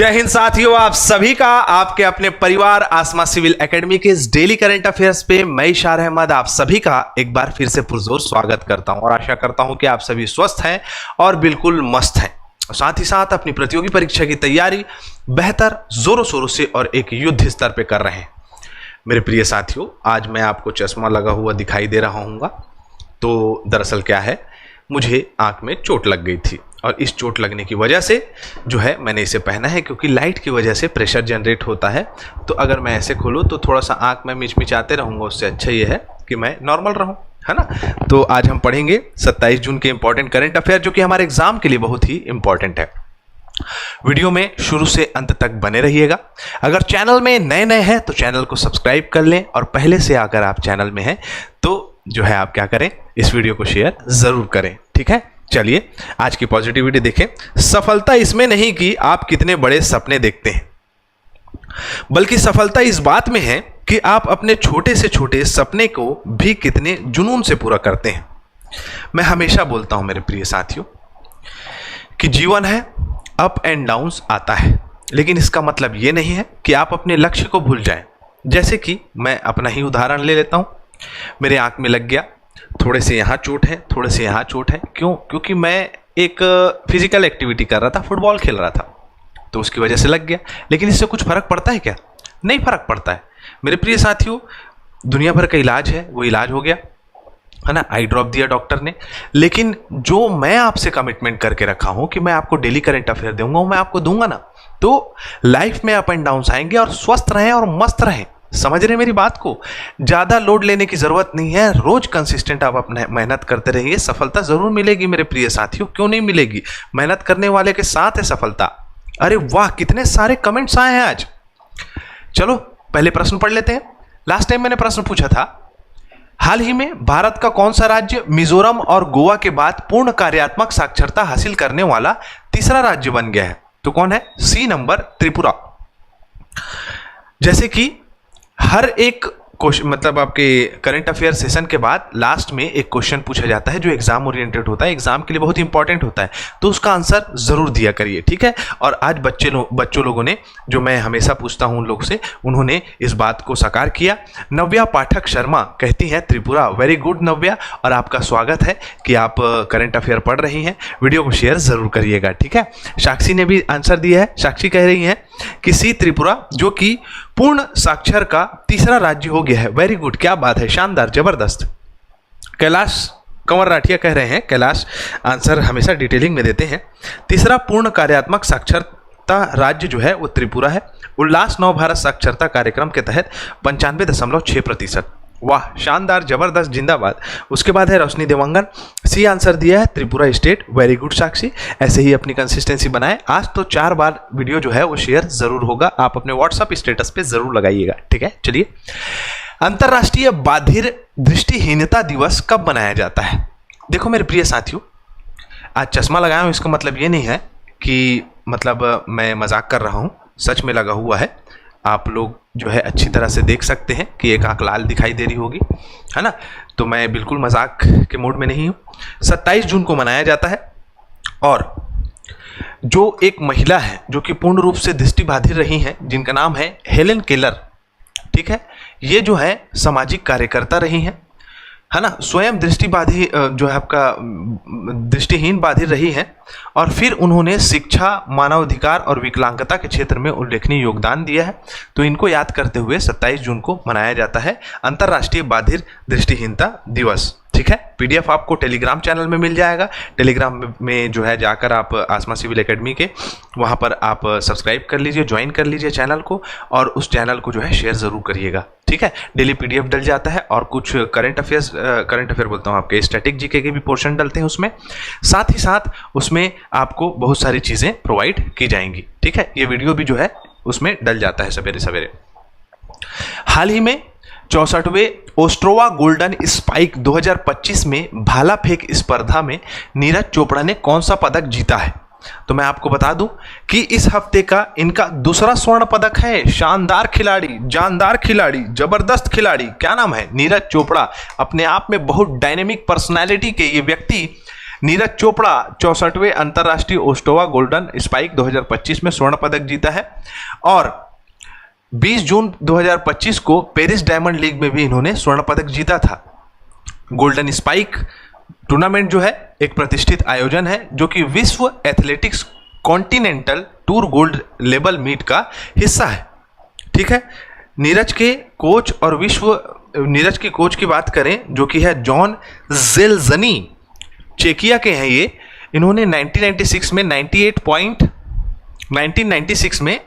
जय हिंद साथियों, आप सभी का आपके अपने परिवार आसमा सिविल एकेडमी के इस डेली करंट अफेयर्स पे मैं इशार अहमद आप सभी का एक बार फिर से पुरजोर स्वागत करता हूं और आशा करता हूं कि आप सभी स्वस्थ हैं और बिल्कुल मस्त हैं। साथ ही साथ अपनी प्रतियोगी परीक्षा की तैयारी बेहतर जोरों शोरों से और एक युद्ध स्तर पे कर रहे हैं। मेरे प्रिय साथियों, आज मैं आपको चश्मा लगा हुआ दिखाई दे रहा हूँ। तो दरअसल क्या है, मुझे आंख में चोट लग गई थी और इस चोट लगने की वजह से जो है मैंने इसे पहना है, क्योंकि लाइट की वजह से प्रेशर जनरेट होता है। तो अगर मैं ऐसे खोलूँ तो थोड़ा सा आंख में मिचमिचाते रहूँगा, उससे अच्छा ये है कि मैं नॉर्मल रहूँ, है ना। तो आज हम पढ़ेंगे 27 जून के इंपॉर्टेंट करंट अफेयर, जो कि हमारे एग्जाम के लिए बहुत ही इंपॉर्टेंट है। वीडियो में शुरू से अंत तक बने रहिएगा। अगर चैनल में नए हैं तो चैनल को सब्सक्राइब कर लें, और पहले से अगर आप चैनल में हैं तो जो है आप क्या करें, इस वीडियो को शेयर जरूर करें, ठीक है। चलिए आज की पॉजिटिविटी देखें। सफलता इसमें नहीं कि आप कितने बड़े सपने देखते हैं, बल्कि सफलता इस बात में है कि आप अपने छोटे से छोटे सपने को भी कितने जुनून से पूरा करते हैं। मैं हमेशा बोलता हूं मेरे प्रिय साथियों कि जीवन है, अप एंड डाउन्स आता है, लेकिन इसका मतलब यह नहीं है कि आप अपने लक्ष्य को भूल जाएं। जैसे कि मैं अपना ही उदाहरण ले लेता हूं। मेरे आंख में लग गया, थोड़े से यहाँ चोट है, थोड़े से यहाँ चोट है। क्यों? क्योंकि मैं एक फिजिकल एक्टिविटी कर रहा था, फुटबॉल खेल रहा था, तो उसकी वजह से लग गया। लेकिन इससे कुछ फर्क पड़ता है क्या? नहीं फर्क पड़ता है। मेरे प्रिय साथियों, दुनिया भर का इलाज है, वो इलाज हो गया, है ना। आई ड्रॉप दिया डॉक्टर ने, लेकिन जो मैं आपसे कमिटमेंट करके रखा हूं कि मैं आपको डेली करंट अफेयर दूंगा, वो मैं आपको दूंगा ना। तो लाइफ में अप एंड डाउन आएंगे, और स्वस्थ रहें और मस्त रहें। समझ रहे मेरी बात को? ज्यादा लोड लेने की जरूरत नहीं है। रोज कंसिस्टेंट आप अपने मेहनत करते रहिए, सफलता जरूर मिलेगी मेरे प्रिय साथियों। क्यों नहीं मिलेगी? मेहनत करने वाले के साथ है सफलता। अरे वाह, कितने सारे कमेंट्स आए हैं आज। चलो पहले प्रश्न पढ़ लेते हैं। लास्ट टाइम मैंने प्रश्न पूछा था, हाल ही में भारत का कौन सा राज्य मिजोरम और गोवा के बाद पूर्ण कार्यात्मक साक्षरता हासिल करने वाला तीसरा राज्य बन गया है? तो कौन है? C number, Tripura. जैसे कि हर एक क्वेश्चन, मतलब आपके करंट अफेयर सेशन के बाद लास्ट में एक क्वेश्चन पूछा जाता है जो एग्जाम ओरिएंटेड होता है, एग्जाम के लिए बहुत इंपॉर्टेंट होता है, तो उसका आंसर जरूर दिया करिए, ठीक है। और आज बच्चों लोगों ने, जो मैं हमेशा पूछता हूं उन लोग से, उन्होंने इस बात को साकार किया। नव्या पाठक शर्मा कहती हैं त्रिपुरा। वेरी गुड नव्या, और आपका स्वागत है कि आप करंट अफेयर पढ़ रही हैं। वीडियो को शेयर जरूर करिएगा, ठीक है। साक्षी ने भी आंसर दिया है। साक्षी कह रही हैं कि सी त्रिपुरा, जो कि पूर्ण साक्षर का तीसरा राज्य हो गया है। वेरी गुड, क्या बात है, शानदार, जबरदस्त। कैलाश कंवर राठिया कह रहे हैं, कैलाश आंसर हमेशा डिटेलिंग में देते हैं। तीसरा पूर्ण कार्यात्मक साक्षरता राज्य जो है वो त्रिपुरा है। उल्लास नव भारत साक्षरता कार्यक्रम के तहत 95.6%। वाह, शानदार, जबरदस्त, जिंदाबाद। उसके बाद है रोशनी देवांगन, सी आंसर दिया है, त्रिपुरा स्टेट। वेरी गुड साक्षी, ऐसे ही अपनी कंसिस्टेंसी बनाएं। आज तो 4 बार वीडियो जो है वो शेयर जरूर होगा, आप अपने व्हाट्सएप स्टेटस पे जरूर लगाइएगा, ठीक है। चलिए, अंतरराष्ट्रीय बाधिर दृष्टिहीनता दिवस कब मनाया जाता है? देखो मेरे प्रिय साथियों, आज चश्मा लगाया हूं, इसका मतलब ये नहीं है कि मतलब मैं मजाक कर रहा हूं, सच में लगा हुआ है। आप लोग जो है अच्छी तरह से देख सकते हैं कि एक आंख लाल दिखाई दे रही होगी, है ना। तो मैं बिल्कुल मजाक के मूड में नहीं हूं। 27 जून को मनाया जाता है, और जो एक महिला है जो कि पूर्ण रूप से दृष्टिबाधित रही हैं, जिनका नाम है हेलेन केलर, ठीक है। ये जो है सामाजिक कार्यकर्ता रही हैं, है ना। स्वयं दृष्टिबाधित जो है आपका दृष्टिहीन बाधित रही हैं, और फिर उन्होंने शिक्षा, मानवाधिकार और विकलांगता के क्षेत्र में उल्लेखनीय योगदान दिया है। तो इनको याद करते हुए 27 जून को मनाया जाता है अंतर्राष्ट्रीय बाधिर दृष्टिहीनता दिवस, ठीक है। पीडीएफ आपको टेलीग्राम चैनल में मिल जाएगा। टेलीग्राम में जो है जाकर आप आसमा सिविल एकेडमी के वहाँ पर आप सब्सक्राइब कर लीजिए, ज्वाइन कर लीजिए चैनल को, और उस चैनल को जो है शेयर ज़रूर करिएगा, ठीक है। डेली पीडीएफ डल जाता है, और कुछ करंट अफेयर बोलता हूँ, आपके स्टैटिक जीके के भी पोर्शन डलते हैं उसमें। साथ ही साथ उसमें आपको बहुत सारी चीज़ें प्रोवाइड की जाएंगी, ठीक है। ये वीडियो भी जो है उसमें डल जाता है सवेरे सवेरे। हाल ही में 64वें ओस्ट्रोवा गोल्डन स्पाइक 2025 में भाला फेंक स्पर्धा में नीरज चोपड़ा ने कौन सा पदक जीता है? तो मैं आपको बता दूं कि इस हफ्ते का इनका दूसरा स्वर्ण पदक है। शानदार खिलाड़ी, जानदार खिलाड़ी, जबरदस्त खिलाड़ी, क्या नाम है? नीरज चोपड़ा। अपने आप में बहुत डायनेमिक पर्सनालिटी के ये व्यक्ति नीरज चोपड़ा 64वें अंतर्राष्ट्रीय ओस्टोवा गोल्डन स्पाइक 2025 में स्वर्ण पदक जीता है। और 20 जून 2025 को पेरिस डायमंड लीग में भी इन्होंने स्वर्ण पदक जीता था। गोल्डन स्पाइक टूर्नामेंट जो है एक प्रतिष्ठित आयोजन है जो कि विश्व athletics continental tour gold level meet का हिस्सा है। ठीक है, नीरज के कोच और नीरज के कोच की बात करें जो कि है जॉन जेलजनी, चेकिया के हैं ये। इन्होंने 1996 में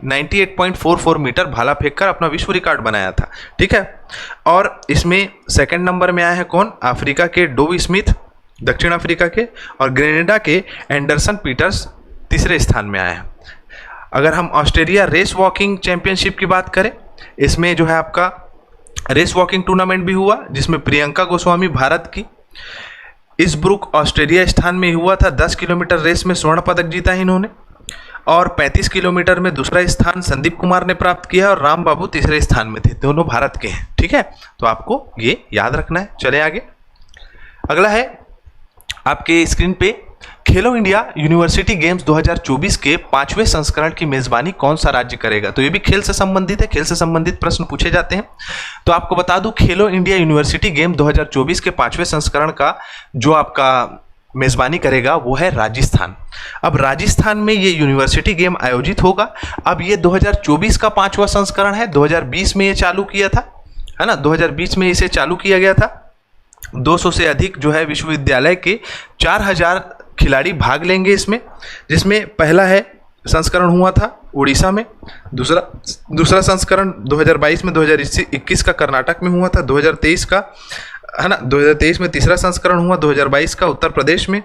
98.44 मीटर भाला फेंककर अपना विश्व रिकॉर्ड बनाया था। ठीक है, और इसमें सेकंड नंबर में आया है कौन? अफ्रीका के डोव स्मिथ, दक्षिण अफ्रीका के, और ग्रेनेडा के एंडरसन पीटर्स तीसरे स्थान में आया है। अगर हम ऑस्ट्रेलिया रेस वॉकिंग चैंपियनशिप की बात करें, इसमें जो है आपका रेस वॉकिंग टूर्नामेंट भी हुआ जिसमें प्रियंका गोस्वामी भारत की, इस्ब्रुक ऑस्ट्रेलिया स्थान में हुआ था। 10 किलोमीटर रेस में स्वर्ण पदक जीता है इन्होंने, और 35 किलोमीटर में दूसरा स्थान संदीप कुमार ने प्राप्त किया और राम बाबू तीसरे स्थान में थे। दोनों भारत के हैं। ठीक है, तो आपको ये याद रखना है। चले आगे। अगला है आपके स्क्रीन पे, खेलो इंडिया यूनिवर्सिटी गेम्स 2024 के 5वें संस्करण की मेजबानी कौन सा राज्य करेगा? तो ये भी खेल से संबंधित है, खेल से संबंधित प्रश्न पूछे जाते हैं। तो आपको बता दूं, खेलो इंडिया यूनिवर्सिटी गेम 2024 के 5वें संस्करण का जो आपका मेजबानी करेगा वो है राजस्थान। अब राजस्थान में ये यूनिवर्सिटी गेम आयोजित होगा। अब ये 2024 का 5वां संस्करण है। 2020 में ये चालू किया था, है ना, 2020 में इसे चालू किया गया था। 200 से अधिक जो है विश्वविद्यालय के 4000 खिलाड़ी भाग लेंगे इसमें, जिसमें पहला है संस्करण हुआ था उड़ीसा में, दूसरा संस्करण 2022 में, 2021 का कर्नाटक में हुआ था, 2023 का, है ना, 2023 में तीसरा संस्करण हुआ, 2022 का उत्तर प्रदेश में,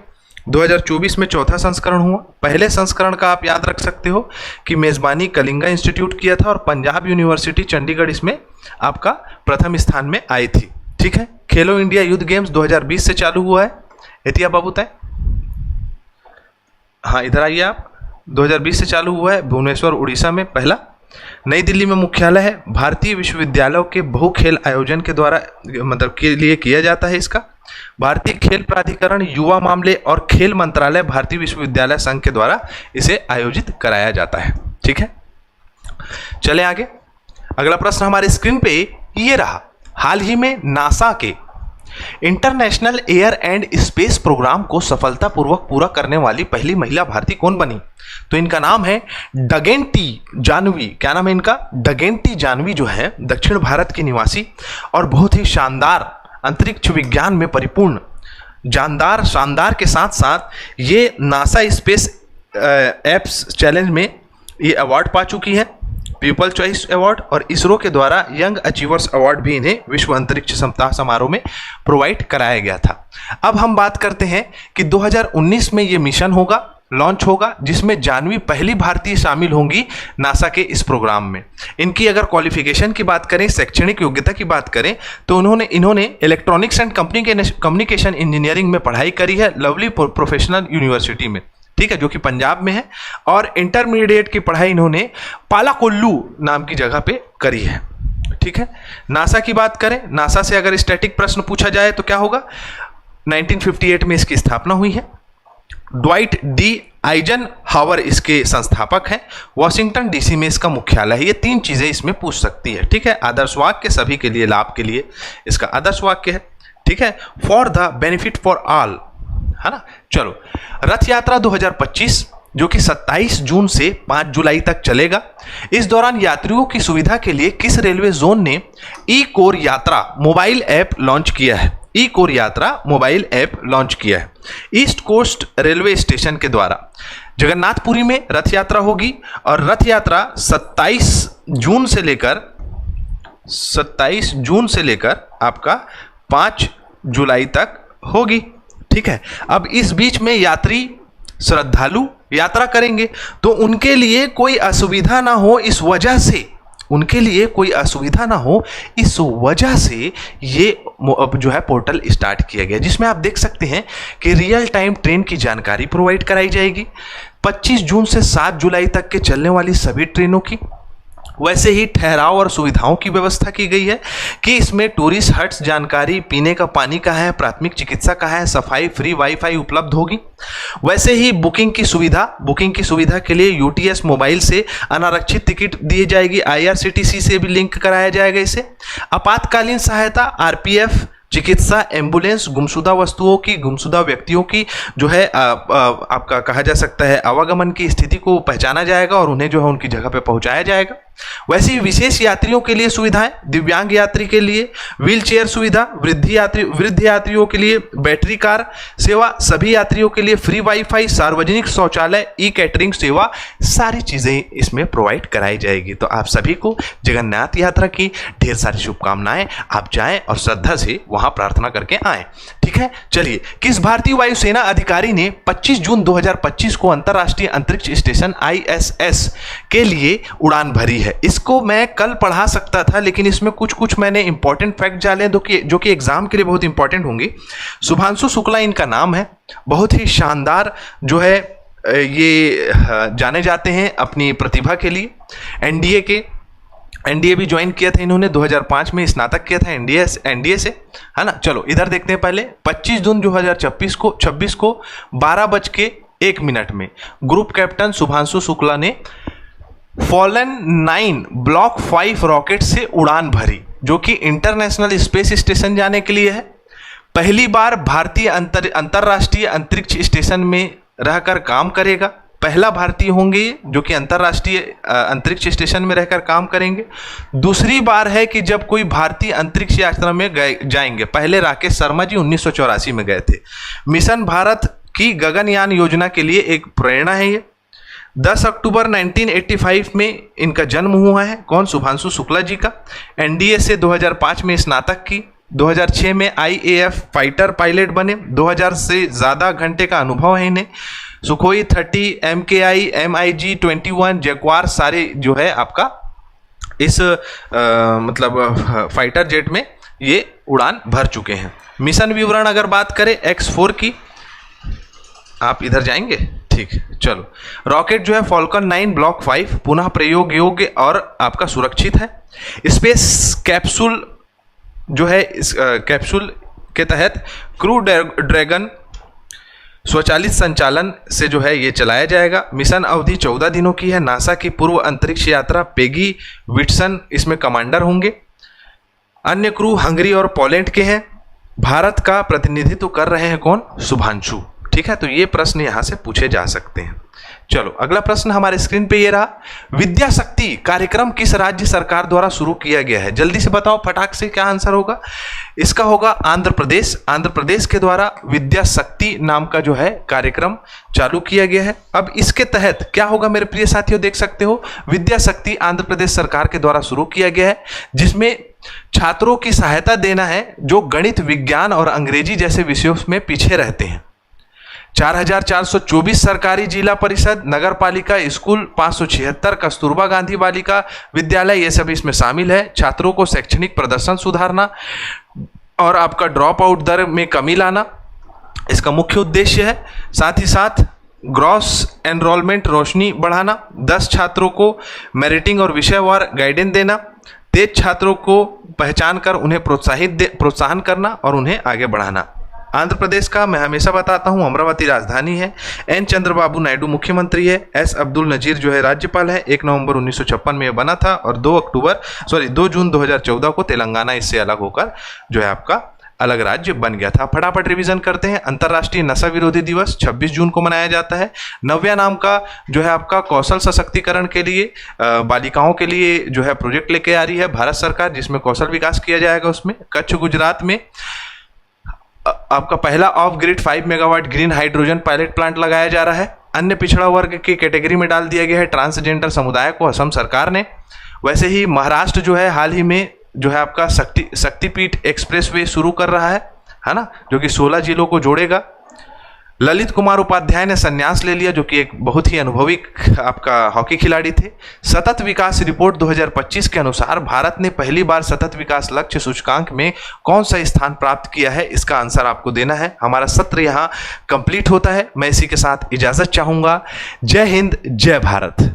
2024 में चौथा संस्करण हुआ। पहले संस्करण का आप याद रख सकते हो कि मेजबानी कलिंगा इंस्टीट्यूट किया था और पंजाब यूनिवर्सिटी चंडीगढ़ इसमें आपका प्रथम स्थान में आई थी। ठीक है, खेलो इंडिया यूथ गेम्स 2020 से चालू हुआ है। एतिया बाबू तय, हाँ इधर आइए आप। 2020 से चालू हुआ है, भुवनेश्वर उड़ीसा में पहला। नई दिल्ली में मुख्यालय है। भारतीय विश्वविद्यालयों के बहु खेल आयोजन के द्वारा मतलब के लिए किया जाता है इसका। भारतीय खेल प्राधिकरण, युवा मामले और खेल मंत्रालय, भारतीय विश्वविद्यालय संघ के द्वारा इसे आयोजित कराया जाता है। ठीक है, चले आगे। अगला प्रश्न हमारे स्क्रीन पे ये रहा, हाल ही में नासा के international air and space programme को सफलतापूर्वक पूरा करने वाली पहली महिला भारतीय कौन बनी? तो इनका नाम है डगेंटी जानवी। क्या नाम है इनका? डगेंटी जानवी जो है दक्षिण भारत की निवासी और बहुत ही शानदार अंतरिक्ष विज्ञान में परिपूर्ण, शानदार के साथ साथ ये नासा स्पेस एप्स चैलेंज में ये अवार्ड पा चुकी है, पीपल चॉइस अवार्ड, और इसरो के द्वारा यंग अचीवर्स अवार्ड भी इन्हें विश्व अंतरिक्ष सप्ताह समारोह में प्रोवाइड कराया गया था। अब हम बात करते हैं कि 2019 में ये मिशन होगा, लॉन्च होगा, जिसमें जानवी पहली भारतीय शामिल होंगी नासा के इस प्रोग्राम में। इनकी अगर क्वालिफिकेशन की बात करें, शैक्षणिक योग्यता की बात करें, तो इन्होंने इलेक्ट्रॉनिक्स एंड कम्युनिकेशन इंजीनियरिंग में पढ़ाई करी है लवली प्रोफेशनल यूनिवर्सिटी में। ठीक है, जो कि पंजाब में है, और इंटरमीडिएट की पढ़ाई इन्होंने पालाकोल्लू नाम की जगह पे करी है। ठीक है, नासा की बात करें, नासा से अगर स्टैटिक प्रश्न पूछा जाए तो क्या होगा? 1958 में इसकी स्थापना हुई है। ड्वाइट डी आइजनहावर इसके संस्थापक हैं। वॉशिंगटन डीसी में इसका मुख्यालय है। ये 3 चीजें इसमें पूछ सकती है। ठीक है, आदर्श वाक्य सभी के लिए, लाभ के लिए इसका आदर्श वाक्य है। ठीक है, for the benefit for all, है ना। चलो, रथ यात्रा 2025 जो कि 27 जून से 5 जुलाई तक चलेगा। इस दौरान यात्रियों की सुविधा के लिए किस रेलवे जोन ने ई कोर यात्रा मोबाइल ऐप लॉन्च किया है? ई कोर यात्रा मोबाइल ऐप लॉन्च किया है ईस्ट कोस्ट रेलवे स्टेशन के द्वारा। जगन्नाथपुरी में रथ यात्रा होगी और रथ यात्रा 27 जून से लेकर आपका 5 जुलाई तक होगी। ठीक है, अब इस बीच में यात्री श्रद्धालु यात्रा करेंगे तो उनके लिए कोई असुविधा ना हो, इस वजह से ये जो है पोर्टल स्टार्ट किया गया, जिसमें आप देख सकते हैं कि रियल टाइम ट्रेन की जानकारी प्रोवाइड कराई जाएगी। 25 जून से 7 जुलाई तक के चलने वाली सभी ट्रेनों की वैसे ही ठहराव और सुविधाओं की व्यवस्था की गई है कि इसमें टूरिस्ट हट्स, जानकारी, पीने का पानी का है, प्राथमिक चिकित्सा का है, सफाई, फ्री वाईफाई उपलब्ध होगी। वैसे ही बुकिंग की सुविधा के लिए यूटीएस मोबाइल से अनारक्षित टिकट दी जाएगी, आईआरसीटीसी से भी लिंक कराया जाएगा इसे। आपातकालीन सहायता, आरपीएफ, चिकित्सा, एम्बुलेंस, गुमशुदा व्यक्तियों की जो है आपका कहा जा सकता है आवागमन की स्थिति को पहचाना जाएगा और उन्हें जो है उनकी जगह पे पहुंचाया जाएगा। वैसे ही विशेष यात्रियों के लिए सुविधाएं, दिव्यांग यात्री के लिए व्हील चेयर सुविधा, वृद्ध यात्रियों के लिए बैटरी कार सेवा, सभी यात्रियों के लिए फ्री वाईफाई, सार्वजनिक शौचालय, ई कैटरिंग सेवा, सारी चीजें इसमें प्रोवाइड कराई जाएगी। तो आप सभी को जगन्नाथ यात्रा की ढेर सारी शुभकामनाएं। आप जाएं और श्रद्धा से वहां प्रार्थना करके आएं। ठीक है, चलिए, किस भारतीय वायुसेना अधिकारी ने 25 जून 2025 को अंतरराष्ट्रीय अंतरिक्ष स्टेशन ISS के लिए उड़ान भरी है? इसको मैं कल पढ़ा सकता था, लेकिन इसमें कुछ मैंने इंपॉर्टेंट फैक्ट डाले जो कि एग्जाम के लिए बहुत इंपॉर्टेंट होंगे। शुभांशु शुक्ला इनका नाम है। बहुत ही शानदार जो है ये जाने जाते हैं अपनी प्रतिभा के लिए। एनडीए भी ज्वाइन किया था इन्होंने, 2005 में स्नातक किया था एनडीए से, है ना। चलो इधर देखते हैं पहले। 25 जून 2026 को 12:01 में ग्रुप कैप्टन शुभांशु शुक्ला ने फॉलन 9 ब्लॉक 5 रॉकेट से उड़ान भरी, जो कि इंटरनेशनल स्पेस स्टेशन जाने के लिए है। पहली बार भारतीय अंतरराष्ट्रीय अंतरिक्ष स्टेशन में रहकर काम करेगा। पहला भारतीय होंगे जो कि अंतरराष्ट्रीय अंतरिक्ष स्टेशन में रहकर काम करेंगे। दूसरी बार है कि जब कोई भारतीय अंतरिक्ष यात्रा में जाएंगे। पहले राकेश शर्मा जी 1984 में गए थे। मिशन भारत की गगनयान योजना के लिए एक प्रेरणा है ये। 10 अक्टूबर 1985 में इनका जन्म हुआ है। कौन? शुभांशु शुक्ला जी का। एनडीए से 2005 में स्नातक की। 2006 में IAF फाइटर पायलट बने। 2000 से ज़्यादा घंटे का अनुभव है इन्हें। सुखोई 30, MKI, MiG-21, जैक्वार सारे जो है आपका इस मतलब फाइटर जेट में ये उड़ान भर चुके हैं। मिशन विवरण अगर बात करें X4 की, आप इधर जाएंगे, ठीक, चलो। रॉकेट जो है फॉल्कन 9 ब्लॉक 5 पुनः प्रयोग योग्य और आपका सुरक्षित है। स्पेस कैप्सूल जो है इस कैप्सूल के तहत क्रू ड्रैगन स्वचालित संचालन से जो है ये चलाया जाएगा। मिशन अवधि 14 दिनों की है। नासा की पूर्व अंतरिक्ष यात्रा पेगी विटसन इसमें कमांडर होंगे। अन्य क्रू हंगरी और पोलैंड के हैं। भारत का प्रतिनिधित्व कर रहे हैं कौन? शुभांशु। ठीक है, तो ये प्रश्न यहां से पूछे जा सकते हैं। चलो अगला प्रश्न हमारे स्क्रीन पे ये रहा। विद्या शक्ति कार्यक्रम किस राज्य सरकार द्वारा शुरू किया गया है? जल्दी से बताओ फटाक से, क्या आंसर होगा इसका? होगा आंध्र प्रदेश। आंध्र प्रदेश के द्वारा विद्या शक्ति नाम का जो है कार्यक्रम चालू किया गया है। अब इसके तहत क्या होगा मेरे प्रिय साथियों, देख सकते हो विद्या शक्ति आंध्र प्रदेश सरकार के द्वारा शुरू किया गया है, जिसमें छात्रों की सहायता देना है जो गणित, विज्ञान और अंग्रेजी जैसे विषयों में पीछे रहते हैं। 4424 सरकारी जिला परिषद, नगर पालिका, स्कूल, 576 कस्तूरबा गांधी बालिका विद्यालय, ये सब इसमें शामिल है। छात्रों को शैक्षणिक प्रदर्शन सुधारना और आपका ड्रॉप आउट दर में कमी लाना इसका मुख्य उद्देश्य है। साथ ही साथ ग्रॉस एनरोलमेंट रोशनी बढ़ाना, 10 छात्रों को मेरिटिंग और विषयवार गाइडेंस देना, तेज छात्रों को पहचान कर उन्हें प्रोत्साहन करना और उन्हें आगे बढ़ाना। आंध्र प्रदेश का मैं हमेशा बताता हूं अमरावती राजधानी है। एन चंद्रबाबू नायडू मुख्यमंत्री है। एस अब्दुल नजीर जो है राज्यपाल है। 1 नवंबर 1956 में बना था और 2 जून 2014 को तेलंगाना इससे अलग होकर जो है आपका अलग राज्य बन गया था। फटाफट रिवीजन करते हैं। अंतर्राष्ट्रीय नशा विरोधी दिवस 26 जून को मनाया जाता है। नव्या नाम का जो है आपका कौशल सशक्तिकरण के लिए बालिकाओं के लिए जो है प्रोजेक्ट लेके आ रही है भारत सरकार, जिसमें कौशल विकास किया जाएगा। उसमें कच्छ गुजरात में आपका पहला of grid 5 megawatt green hydrogen pilot plant लगाया जा रहा है। अन्य पिछड़ा वर्ग की कैटेगरी में डाल दिया गया है ट्रांसजेंडर समुदाय को असम सरकार ने। वैसे ही महाराष्ट्र जो है हाल ही में जो है आपका शक्तिपीठ एक्सप्रेसवे शुरू कर रहा है ना, जो कि 16 जिलों को जोड़ेगा। ललित कुमार उपाध्याय ने संन्यास ले लिया, जो कि एक बहुत ही अनुभवी आपका हॉकी खिलाड़ी थे। सतत विकास रिपोर्ट 2025 के अनुसार भारत ने पहली बार सतत विकास लक्ष्य सूचकांक में कौन सा स्थान प्राप्त किया है? इसका आंसर आपको देना है। हमारा सत्र यहाँ कंप्लीट होता है। मैं इसी के साथ इजाजत चाहूंगा। जय हिंद, जय भारत।